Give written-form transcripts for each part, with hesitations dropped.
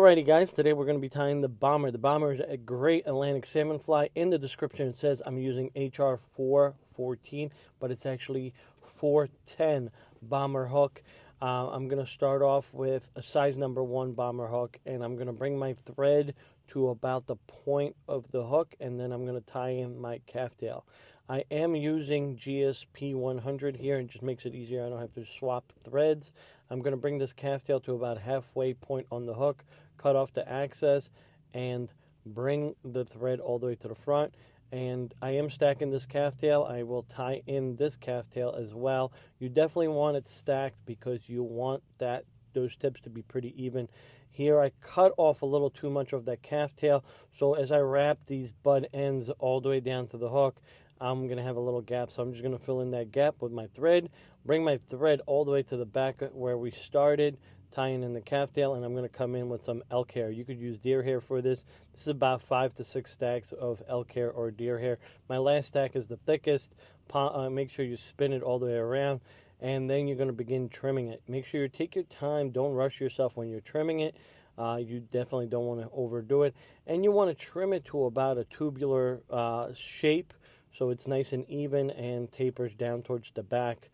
Alrighty guys, today we're going to be tying the bomber. The bomber is a great Atlantic salmon fly. In the description it says I'm using HR 414, but it's actually 410 bomber hook. I'm going to start off with a size number 1 bomber hook, and I'm going to bring my thread to about the point of the hook, and then I'm going to tie in my calf tail. I am using GSP 100 here. It just makes it easier. I don't have to swap threads. I'm going to bring this calf tail to about halfway point on the hook, cut off the access, and bring the thread all the way to the front. And I am stacking this calf tail. I will tie in this calf tail as well. You definitely want it stacked because you want those tips to be pretty even. Here I cut off a little too much of that calf tail, so as I wrap these butt ends all the way down to the hook, I'm going to have a little gap, so I'm just going to fill in that gap with my thread, bring my thread all the way to the back where we started, tying in the calf tail, and I'm going to come in with some elk hair. You could use deer hair for this. This is about 5 to 6 stacks of elk hair or deer hair. My last stack is the thickest. Make sure you spin it all the way around, and then you're going to begin trimming it. Make sure you take your time. Don't rush yourself when you're trimming it. You definitely don't want to overdo it, and you want to trim it to about a tubular shape, so it's nice and even and tapers down towards the back,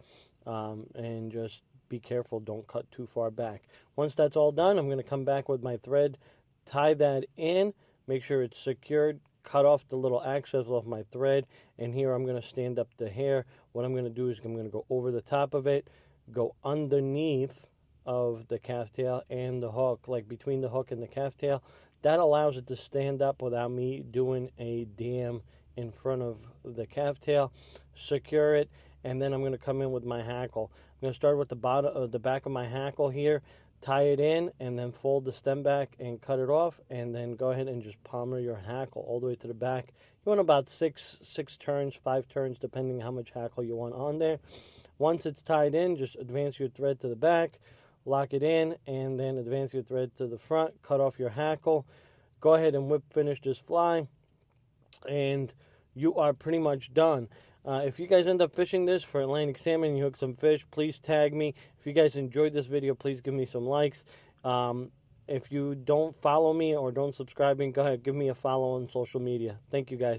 and just be careful, don't cut too far back. Once that's all done, I'm going to come back with my thread, tie that in, make sure it's secured, cut off the little access off my thread, and here I'm going to stand up the hair. What I'm going to do is I'm going to go over the top of it, go underneath of the calf tail and the hook, like between the hook and the calf tail. That allows it to stand up without me doing a dam in front of the calf tail. Secure it, and then I'm going to come in with my hackle. I'm going to start with the back of my hackle here, tie it in, and then fold the stem back and cut it off, and then go ahead and just palmer your hackle all the way to the back. You want about 6 turns, 5 turns, depending how much hackle you want on there. Once it's tied in, just advance your thread to the back, lock it in, and then advance your thread to the front, cut off your hackle. Go ahead and whip finish this fly, and you are pretty much done. If you guys end up fishing this for Atlantic salmon and you hook some fish, please tag me. If you guys enjoyed this video, please give me some likes. If you don't follow me or don't subscribe me, go ahead, give me a follow on social media. Thank you guys.